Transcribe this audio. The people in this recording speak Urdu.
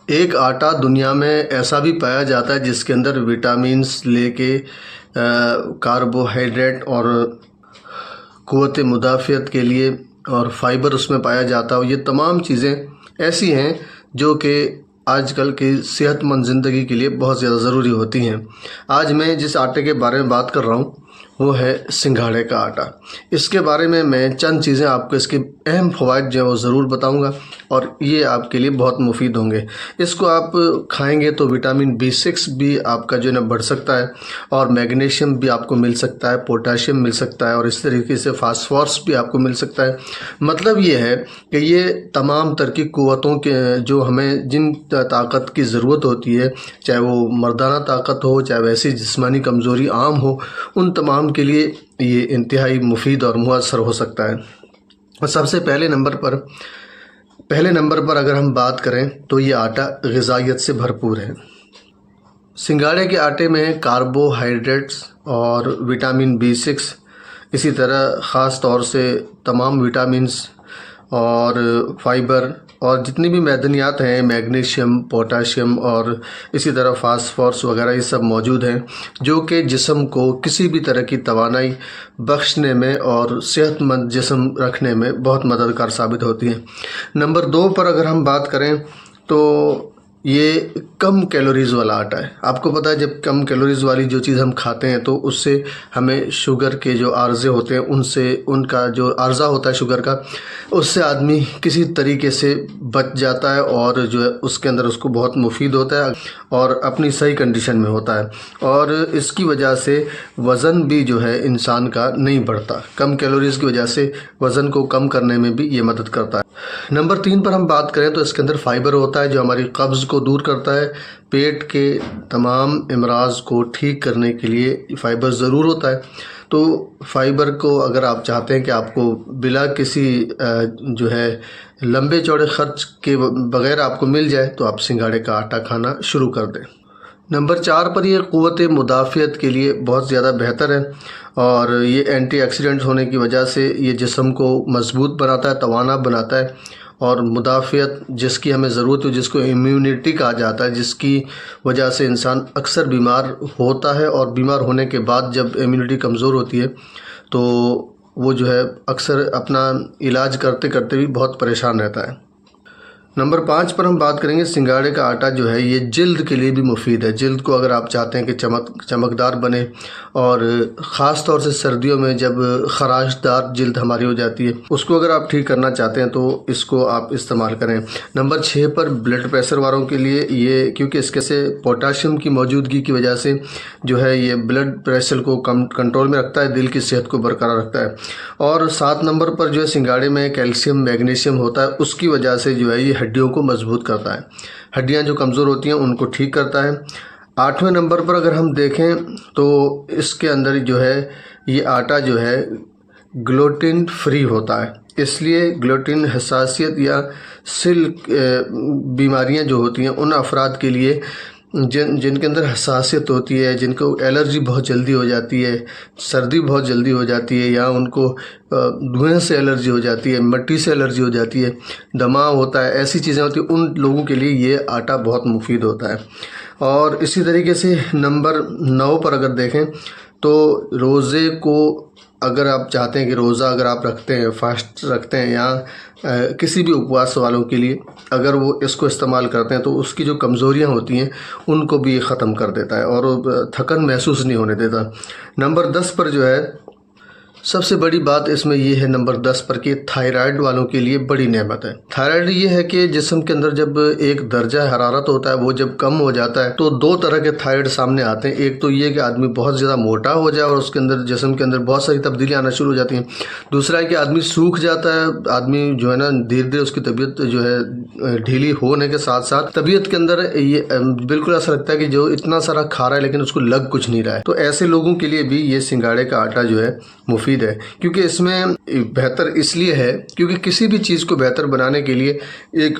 ایک آٹا دنیا میں ایسا بھی پایا جاتا ہے جس کے اندر وٹامنس لے کے کاربوہائیڈریٹ اور قوت مدافعت کے لیے اور فائبر اس میں پایا جاتا ہے. یہ تمام چیزیں ایسی ہیں جو کہ آج کل کی صحت مند زندگی کے لیے بہت زیادہ ضروری ہوتی ہیں. آج میں جس آٹے کے بارے میں بات کر رہا ہوں وہ ہے سنگھاڑے کا آٹا. اس کے بارے میں چند چیزیں آپ کو اس کے اہم فوائد جو ہیں وہ ضرور بتاؤں گا اور یہ آپ کے لیے بہت مفید ہوں گے. اس کو آپ کھائیں گے تو وٹامن B6 بھی آپ کا جو ہے نا بڑھ سکتا ہے اور میگنیشیم بھی آپ کو مل سکتا ہے, پوٹاشیم مل سکتا ہے اور اس طریقے سے فاسفورس بھی آپ کو مل سکتا ہے. مطلب یہ ہے کہ یہ تمام تر کی قوتوں کے جو ہمیں جن طاقت کی ضرورت ہوتی ہے, چاہے وہ مردانہ طاقت ہو چاہے ویسی جسمانی کمزوری عام ہو, ان تمام کے لیے یہ انتہائی مفید اور مؤثر ہو سکتا ہے. اور سب سے پہلے نمبر پر اگر ہم بات کریں تو یہ آٹا غذائیت سے بھرپور ہے. سنگھاڑے کے آٹے میں کاربوہائیڈریٹس اور وٹامن B6 اسی طرح خاص طور سے تمام وٹامنس اور فائبر اور جتنی بھی معدنیات ہیں, میگنیشیم, پوٹاشیم اور اسی طرح فاسفورس وغیرہ, یہ سب موجود ہیں جو کہ جسم کو کسی بھی طرح کی توانائی بخشنے میں اور صحت مند جسم رکھنے میں بہت مددگار ثابت ہوتی ہیں. نمبر 2 پر اگر ہم بات کریں تو یہ کم کیلوریز والا آٹا ہے. آپ کو پتہ ہے جب کم کیلوریز والی جو چیز ہم کھاتے ہیں تو اس سے ہمیں شوگر کے جو عارضے ہوتے ہیں ان کا جو عارضہ ہوتا ہے شوگر کا, اس سے آدمی کسی طریقے سے بچ جاتا ہے اور جو ہے اس کے اندر اس کو بہت مفید ہوتا ہے اور اپنی صحیح کنڈیشن میں ہوتا ہے اور اس کی وجہ سے وزن بھی جو ہے انسان کا نہیں بڑھتا. کم کیلوریز کی وجہ سے وزن کو کم کرنے میں بھی یہ مدد کرتا ہے. نمبر 3 پر ہم بات کریں تو اس کے اندر فائبر ہوتا ہے جو ہماری قبض کو دور کرتا ہے. پیٹ کے تمام امراض کو ٹھیک کرنے کے لیے فائبر ضرور ہوتا ہے. تو فائبر کو اگر آپ چاہتے ہیں کہ آپ کو بلا کسی جو ہے لمبے چوڑے خرچ کے بغیر آپ کو مل جائے تو آپ سنگھاڑے کا آٹا کھانا شروع کر دیں. نمبر 4 پر یہ قوت مدافعت کے لیے بہت زیادہ بہتر ہے اور یہ اینٹی آکسیڈنٹ ہونے کی وجہ سے یہ جسم کو مضبوط بناتا ہے, توانا بناتا ہے اور مدافعت جس کی ہمیں ضرورت ہے, جس کو امیونٹی کہا جاتا ہے, جس کی وجہ سے انسان اکثر بیمار ہوتا ہے اور بیمار ہونے کے بعد جب امیونٹی کمزور ہوتی ہے تو وہ جو ہے اکثر اپنا علاج کرتے کرتے بھی بہت پریشان رہتا ہے. نمبر 5 پر ہم بات کریں گے سنگھاڑے کا آٹا جو ہے یہ جلد کے لیے بھی مفید ہے. جلد کو اگر آپ چاہتے ہیں کہ چمکدار بنے اور خاص طور سے سردیوں میں جب خراش دار جلد ہماری ہو جاتی ہے, اس کو اگر آپ ٹھیک کرنا چاہتے ہیں تو اس کو آپ استعمال کریں. نمبر 6 پر بلڈ پریشر والوں کے لیے یہ, کیونکہ اس کے سے پوٹاشیم کی موجودگی کی وجہ سے جو ہے یہ بلڈ پریشر کو کنٹرول میں رکھتا ہے, دل کی صحت کو برقرار رکھتا ہے. اور 7 نمبر پر جو ہے سنگھاڑے میں کیلشیم میگنیشیم ہوتا ہے, اس کی وجہ سے جو ہے یہ ہڈیوں کو مضبوط کرتا ہے. ہڈیاں جو کمزور ہوتی ہیں ان کو ٹھیک کرتا ہے. 8ویں نمبر پر اگر ہم دیکھیں تو اس کے اندر جو ہے یہ آٹا جو ہے گلوٹن فری ہوتا ہے. اس لیے گلوٹن حساسیت یا سل بیماریاں جو ہوتی ہیں ان افراد کے لیے جن کے اندر حساسیت ہوتی ہے, جن کو الرجی بہت جلدی ہو جاتی ہے, سردی بہت جلدی ہو جاتی ہے یا ان کو دھوئیں سے الرجی ہو جاتی ہے, مٹی سے الرجی ہو جاتی ہے, دماغ ہوتا ہے, ایسی چیزیں ہوتی ہیں, ان لوگوں کے لیے یہ آٹا بہت مفید ہوتا ہے. اور اسی طریقے سے نمبر 9 پر اگر دیکھیں تو روزے کو اگر آپ چاہتے ہیں کہ روزہ اگر آپ رکھتے ہیں, فاسٹ رکھتے ہیں یا کسی بھی اپواس والوں کے لیے اگر وہ اس کو استعمال کرتے ہیں تو اس کی جو کمزوریاں ہوتی ہیں ان کو بھی ختم کر دیتا ہے اور تھکن محسوس نہیں ہونے دیتا. نمبر 10 پر جو ہے سب سے بڑی بات اس میں یہ ہے نمبر 10 پر کہ تھائرائیڈ والوں کے لیے بڑی نعمت ہے. تھائرائیڈ یہ ہے کہ جسم کے اندر جب ایک درجہ حرارت ہوتا ہے وہ جب کم ہو جاتا ہے تو 2 طرح کے تھائرائیڈ سامنے آتے ہیں. ایک تو یہ کہ آدمی بہت زیادہ موٹا ہو جائے اور اس کے اندر جسم کے اندر بہت ساری تبدیلیاں آنا شروع ہو جاتی ہیں. دوسرا ہے کہ آدمی سوکھ جاتا ہے, آدمی جو ہے نا دھیرے دھیرے اس کی طبیعت جو ہے ڈھیلی ہونے کے ساتھ ساتھ طبیعت کے اندر یہ بالکل ایسا لگتا ہے کہ جو اتنا سارا کھا رہا ہے لیکن اس کو لگ کچھ نہیں رہا ہے. تو ایسے لوگوں کے لیے بھی یہ سنگھاڑے کا آٹا جو ہے مفید ہے, کیونکہ اس میں بہتر اس لیے ہے کیونکہ کسی بھی چیز کو بہتر بنانے کے لیے ایک